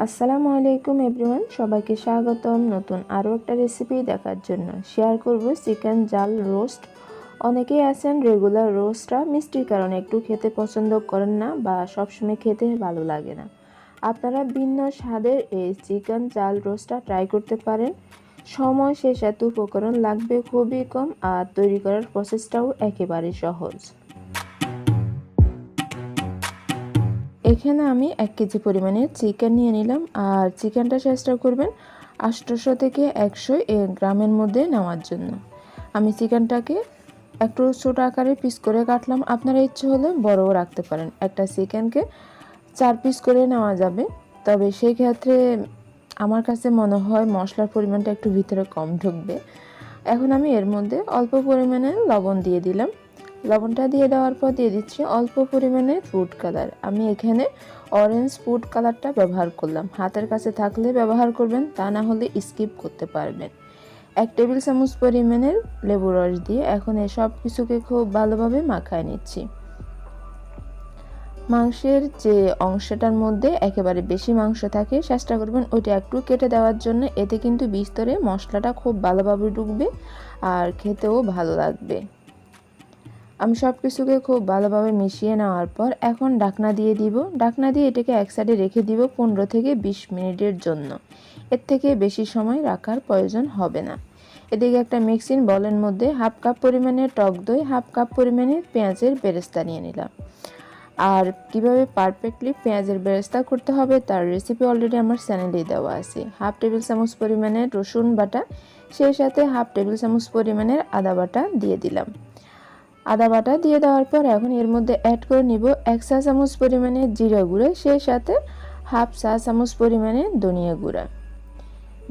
আসসালামু আলাইকুম এভরিওয়ান, সবাইকে স্বাগতম নতুন আরও একটা রেসিপি দেখার জন্য। শেয়ার করব চিকেন জাল রোস্ট। অনেকেই আছেন রেগুলার রোস্টটা মিষ্টির কারণে একটু খেতে পছন্দ করেন না বা সবসময় খেতে ভালো লাগে না। আপনারা ভিন্ন স্বাদের এই চিকেন জাল রোস্টটা ট্রাই করতে পারেন। সময় শেষ, এত উপকরণ লাগবে খুবই কম, আর তৈরি করার প্রসেসটাও একেবারে সহজ। এখানে আমি 1 কেজি পরিমাণে চিকেন নিয়ে নিলাম, আর চিকেনটা চেষ্টা করবেন 800 থেকে 100 গ্রামের মধ্যে নেওয়ার জন্য। আমি চিকেনটাকে একটু ছোট আকারে পিস করে কাটলাম, আপনারা ইচ্ছে হলে বড়ও রাখতে পারেন। একটা চিকেনকে 4 পিস করে নেওয়া যাবে, তবে সেই ক্ষেত্রে আমার কাছে মনে হয় মশলার পরিমাণটা একটু ভিতরে কম ঢুকবে। এখন আমি এর মধ্যে অল্প পরিমাণে লবণ দিয়ে দিলাম। লবণটা দিয়ে দেওয়ার পর দিয়ে দিচ্ছি অল্প পরিমাণে ফুড কালার। আমি এখানে অরেঞ্জ ফুড কালারটা ব্যবহার করলাম। হাতের কাছে থাকলে ব্যবহার করবেন, তা না হলে স্কিপ করতে পারবেন। 1 টেবিল চামচ পরিমাণের লেবু রস দিয়ে এখন এসব কিছুকে খুব ভালোভাবে মাখায় নিচ্ছি। মাংসের যে অংশটার মধ্যে একেবারে বেশি মাংস থাকে চেষ্টা করবেন ওইটা একটু কেটে দেওয়ার জন্য, এতে কিন্তু ভিতরে মশলাটা খুব ভালোভাবে ঢুকবে আর খেতেও ভালো লাগবে। আমি সব কিছুকে খুব ভালোভাবে মিশিয়ে নেওয়ার পর এখন ঢাকনা দিয়ে দিব। ঢাকনা দিয়ে এটাকে এক সাইডে রেখে দিব 15 থেকে 20 মিনিটের জন্য। এর থেকে বেশি সময় রাখার প্রয়োজন হবে না। এদিকে একটা মিক্সিং বলের মধ্যে 1/2 কাপ পরিমাণে টক দই, 1/2 কাপ পরিমাণে পেঁয়াজের বেরেস্তা নিয়ে নিলাম। আর কিভাবে পারফেক্টলি পেঁয়াজের বেরেস্তা করতে হবে তার রেসিপি অলরেডি আমার চ্যানেলে দেওয়া আছে। 1/2 টেবিল চামচ পরিমাণে রসুন বাটা, সেই সাথে 1/2 টেবিল চামচ পরিমাণের আদা বাটা দিয়ে দিলাম। আদা বাটা দিয়ে দেওয়ার পর এখন এর মধ্যে অ্যাড করে নিব 1 চা চামচ পরিমাণে জিরা গুঁড়া, সেই সাথে 1/2 চা চামচ পরিমাণে ধনিয়া গুঁড়া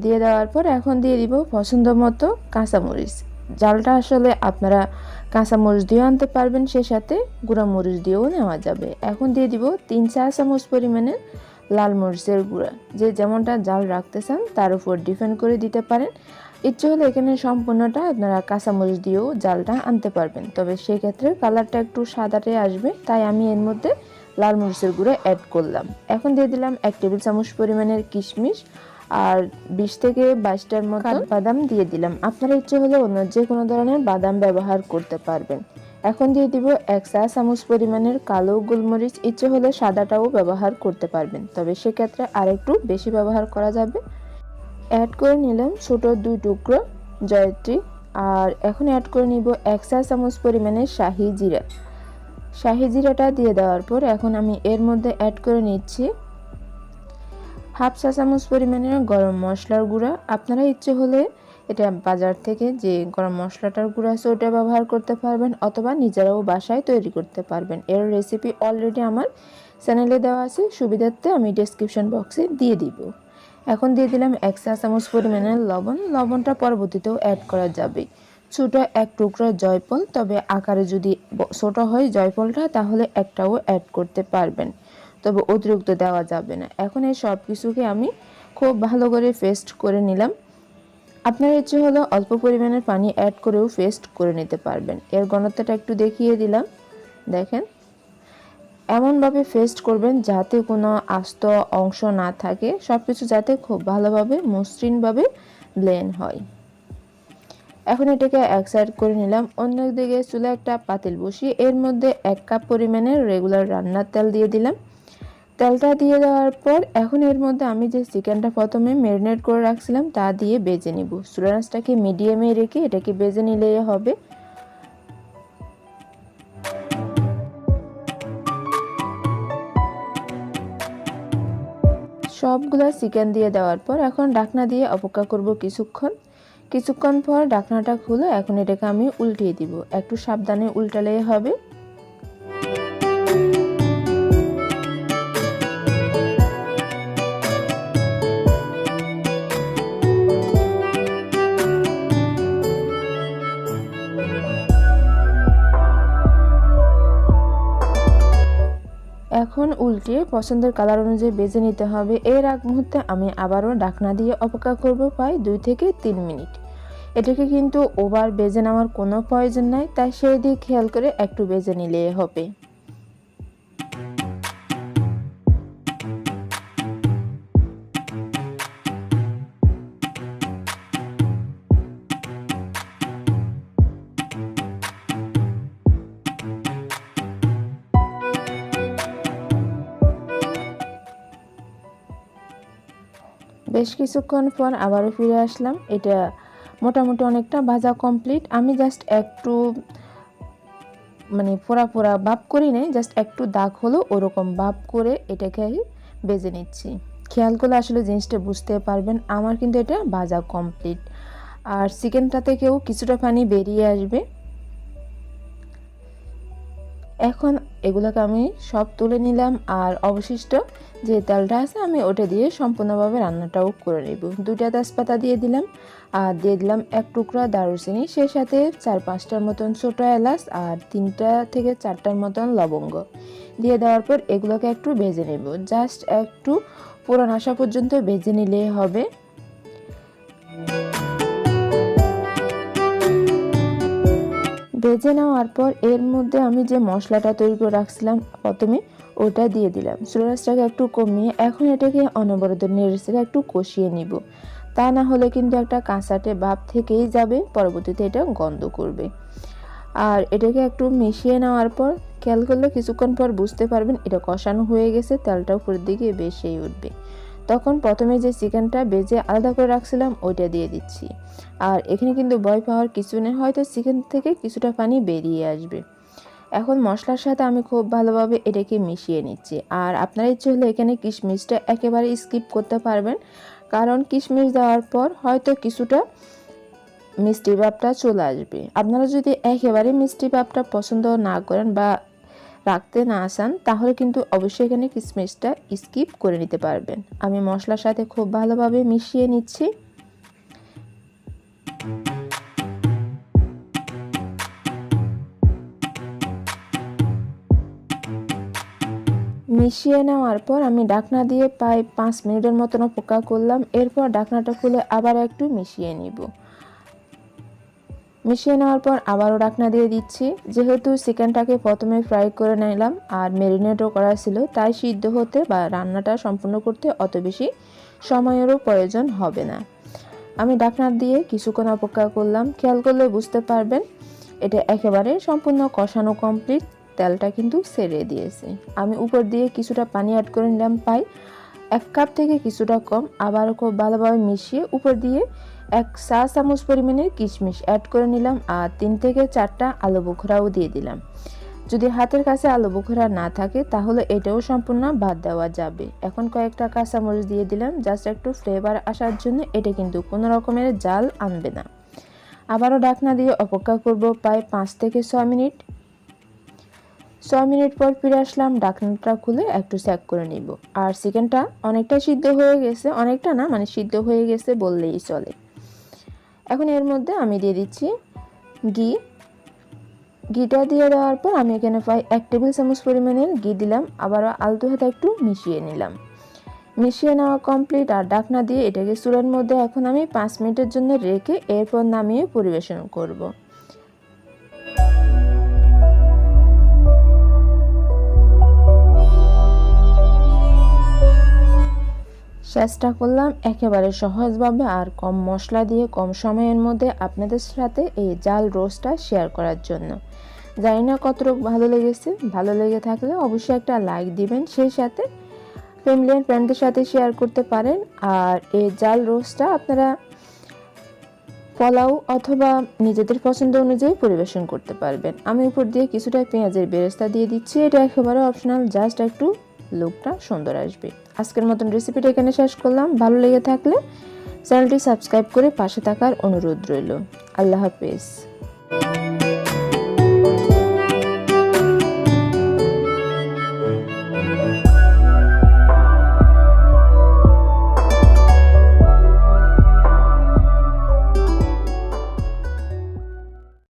দিয়ে দেওয়ার পর এখন দিয়ে দিব পছন্দ মতো কাঁচামরিচ। জালটা আসলে আপনারা কাঁচামরিচ দিয়েও আনতে পারবেন, সেই সাথে গুঁড়া মরিচ দিয়েও নেওয়া যাবে। এখন দিয়ে দিব 3 চা চামচ পরিমাণে লাল মরিচের গুঁড়া। যে যেমনটা জাল রাখতে চান তার উপর ডিপেন্ড করে দিতে পারেন। ইচ্ছে হলে এখানে সম্পূর্ণটা আপনারা কাঁচামরিচ দিয়েও জালটা আনতে পারবেন, তবে সেক্ষেত্রে কালারটা একটু সাদাটে আসবে, তাই আমি এর মধ্যে লাল মরিচের গুঁড়ো অ্যাড করলাম। এখন দিয়ে দিলাম 1 টেবিল চামচ পরিমাণের কিশমিশ আর 20 থেকে 22টার মতো বাদাম দিয়ে দিলাম। আপনারা ইচ্ছে হলে অন্য যে কোনো ধরনের বাদাম ব্যবহার করতে পারবেন। এখন দিয়ে দিব 1 চা চামচ পরিমাণের কালো গোলমরিচ, ইচ্ছে হলে সাদাটাও ব্যবহার করতে পারবেন, তবে সেক্ষেত্রে আরেকটু বেশি ব্যবহার করা যাবে। অ্যাড করে নিলাম ছোট 2 টুকরো জয়ত্রী, আর এখন অ্যাড করে নিব 1 চা চামচ পরিমাণে শাহি জিরা। শাহি জিরাটা দিয়ে দেওয়ার পর এখন আমি এর মধ্যে অ্যাড করে নিচ্ছি 1/2 চা চামচ পরিমাণের গরম মশলার গুঁড়া। আপনারা ইচ্ছে হলে এটা বাজার থেকে যে গরম মশলাটার গুঁড়া আছে ওটা ব্যবহার করতে পারবেন, অথবা নিজেরাও বাসায় তৈরি করতে পারবেন। এর রেসিপি অলরেডি আমার চ্যানেলে দেওয়া আছে, সুবিধার্থে আমি ডেসক্রিপশন বক্সে দিয়ে দিব। এখন দিয়ে দিলাম 1 চা চামচ পরিমাণের লবণ। লবণটা পরবর্তীতেও অ্যাড করা যাবে। ছোট 1 টুকরো জয়ফল, তবে আকারে যদি ছোট হয় জয়ফলটা তাহলে একটাও অ্যাড করতে পারবেন, তবে অতিরিক্ত দেওয়া যাবে না। এখন এই সব কিছুকে আমি খুব ভালো করে পেস্ট করে নিলাম। আপনার ইচ্ছে হলে অল্প পরিমাণের পানি অ্যাড করেও পেস্ট করে নিতে পারবেন। এর ঘনত্বটা একটু দেখিয়ে দিলাম, দেখেন এমনভাবে পেস্ট করবেন যাতে কোনো আস্ত অংশ না থাকে, সব কিছু যাতে খুব ভালোভাবে মসৃণভাবে ব্লেন্ড হয়। এখন এটাকে এক সাইড করে নিলাম। অন্যদিকে চুলে একটা পাতিল বসিয়ে এর মধ্যে 1 কাপ পরিমাণের রেগুলার রান্নার তেল দিয়ে দিলাম। তেলটা দিয়ে দেওয়ার পর এখন এর মধ্যে আমি যে চিকেনটা প্রথমে ম্যারিনেট করে রাখছিলাম তা দিয়ে ভেজে নিব। চুলার আঁচটাকে মিডিয়ামে রেখে এটাকে ভেজে নিলেই হবে। সবগুলা চিকেন দিয়ে দেওয়ার পর এখন ঢাকনা দিয়ে অপেক্ষা করব কিছুক্ষণ পর ঢাকনাটা খুলে এখন এটাকে আমি উল্টিয়ে দিব। একটু সাবধানে উল্টালেই হবে। এখন উল্টিয়ে পছন্দের কালার অনুযায়ী ভেজে নিতে হবে। এর আগ মুহূর্তে আমি আবারও ঢাকনা দিয়ে অপেক্ষা করব প্রায় 2 থেকে 3 মিনিট। এটাকে কিন্তু ওভার ভেজে নেওয়ার কোনো প্রয়োজন নাই, তাই সেই দিক খেয়াল করে একটু ভেজে নিলেই হবে। বেশ কিছুক্ষণ পর আবারও ফিরে আসলাম। এটা মোটামুটি অনেকটা ভাজা কমপ্লিট। আমি জাস্ট একটু পোড়া পোড়া ভাব করি নাই, জাস্ট একটু দাগ হলো ওরকম ভাব করে এটাকে ভেজে নিচ্ছি। খেয়াল করলে আসলে জিনিসটা বুঝতে পারবেন আমার কিন্তু এটা ভাজা কমপ্লিট। আর চিকেনটা থেকেও কিছুটা পানি বেরিয়ে আসবে। এখন এগুলোকে আমি সব তুলে নিলাম, আর অবশিষ্ট যে তেলটা আছে আমি ওটা দিয়ে সম্পূর্ণভাবে রান্নাটাও করে নেব। 2টা তেজপাতা দিয়ে দিলাম, আর দিয়ে দিলাম 1 টুকরা দারুচিনি, সেই সাথে 4-5টার মতন ছোট এলাচ আর 3টা থেকে 4টার মতন লবঙ্গ দিয়ে দেওয়ার পর এগুলোকে একটু ভেজে নেব। জাস্ট একটু ফোড়ন আসা পর্যন্ত ভেজে নিলেই হবে। ভেজে নেওয়ার পর এর মধ্যে আমি যে মশলাটা তৈরি করে রাখছিলাম প্রথমে ওটা দিয়ে দিলাম। চুলাটাকে একটু কমিয়ে এখন এটাকে অনবরত নেড়ে একটু কষিয়ে নিব, তা না হলে কিন্তু একটা কাঁচাটে ভাব থেকেই যাবে, পরবর্তীতে এটা গন্ধ করবে। আর এটাকে একটু মিশিয়ে নেওয়ার পর খেয়াল করলে কিছুক্ষণ পর বুঝতে পারবেন এটা কষানো হয়ে গেছে, তেলটা উপরের দিকে বেশিই উঠবে। তখন প্রথমে যে চিকেনটা ভেজে আলাদা করে রাখছিলাম ওইটা দিয়ে দিচ্ছি। আর এখানে কিন্তু ভয় পাওয়ার কিছু নেই, হয়তো চিকেন থেকে কিছুটা পানি বেরিয়ে আসবে। এখন মশলার সাথে আমি খুব ভালোভাবে এটাকে মিশিয়ে নিচ্ছি। আর আপনারা ইচ্ছে হলে এখানে কিশমিশটা একেবারে স্কিপ করতে পারবেন, কারণ কিশমিশ দেওয়ার পর হয়তো কিছুটা মিষ্টি ভাবটা চলে আসবে। আপনারা যদি একেবারে মিষ্টি ভাবটা পছন্দ না করেন বা রাখতে না চান তাহলে কিন্তু অবশ্যই এখানে কিশমিশটা স্কিপ করে নিতে পারবেন। আমি মশলার সাথে খুব ভালোভাবে মিশিয়ে নিচ্ছি। মিশিয়ে নেওয়ার পর আমি ঢাকনা দিয়ে প্রায় 5 মিনিটের মতন অপেক্ষা করলাম। এরপর ঢাকনাটা খুলে আবার একটু মিশিয়ে নিব। মিশিয়ে নেওয়ার পর আবারও ঢাকনা দিয়ে দিচ্ছি। যেহেতু চিকেনটাকে প্রথমে ফ্রাই করে নিলাম আর ম্যারিনেটও করা ছিল, তাই সিদ্ধ হতে বা রান্নাটা সম্পূর্ণ করতে অত বেশি সময়েরও প্রয়োজন হবে না। আমি ঢাকনা দিয়ে কিছুক্ষণ অপেক্ষা করলাম। খেয়াল করলে বুঝতে পারবেন এটা একেবারে সম্পূর্ণ কষানো কমপ্লিট, তেলটা কিন্তু ছেড়ে দিয়েছে। আমি উপর দিয়ে কিছুটা পানি অ্যাড করে নিলাম, প্রায় 1 কাপ থেকে কিছুটা কম। আবার খুব ভালোভাবে মিশিয়ে উপর দিয়ে 1 চা চামচ পরিমাণের কিশমিশ অ্যাড করে নিলাম, আর 3 থেকে 4টা আলু বোখরাও দিয়ে দিলাম। যদি হাতের কাছে আলু বোখরা না থাকে তাহলে এটাও সম্পূর্ণ বাদ দেওয়া যাবে। এখন কয়েকটা কাঁচামরিচ দিয়ে দিলাম জাস্ট একটু ফ্লেভার আসার জন্য, এটা কিন্তু কোনো রকমের জাল আনবে না। আবারও ঢাকনা দিয়ে অপেক্ষা করব প্রায় 5 থেকে 6 মিনিট। 6 মিনিট পর ফিরে আসলাম, ঢাকনাটা খুলে একটু চেক করে নিব। আর চিকেনটা অনেকটা সিদ্ধ হয়ে গেছে, অনেকটা না সিদ্ধ হয়ে গেছে বললেই চলে। এখন এর মধ্যে আমি দিয়ে দিচ্ছি ঘিটা দিয়ে দেওয়ার পর আমি এখানে প্রায় 1 টেবিল চামচ পরিমাণের ঘি দিলাম। আবারও আলতো হাতে একটু মিশিয়ে নিলাম। মিশিয়ে নেওয়া কমপ্লিট। আর ঢাকনা দিয়ে এটাকে চুলার মধ্যে এখন আমি 5 মিনিটের জন্য রেখে এরপর নামিয়ে পরিবেশন করব। চেষ্টা করলাম একেবারে সহজভাবে আর কম মশলা দিয়ে কম সময়ের মধ্যে আপনাদের সাথে এই জাল রোস্টটা শেয়ার করার জন্য। জানি না কতটুকু ভালো লেগেছে, ভালো লেগে থাকলে অবশ্যই একটা লাইক দিবেন, সেই সাথে ফ্যামিলি এন্ড ফ্রেন্ডদের সাথে শেয়ার করতে পারেন। আর এই জাল রোস্টটা আপনারা পোলাও অথবা নিজেদের পছন্দ অনুযায়ী পরিবেশন করতে পারবেন। আমি উপর দিয়ে কিছুটা পেঁয়াজের বেরেস্তা দিয়ে দিচ্ছি, এটা একেবারে অপশনাল, জাস্ট একটু লুকটা সুন্দর আসবে। আজকের মতন রেসিপিটা এখানে শেষ করলাম। ভালো লেগে থাকলে চ্যানেলটি সাবস্ক্রাইব করে পাশে থাকার অনুরোধ রইল। আল্লাহ হাফেজ।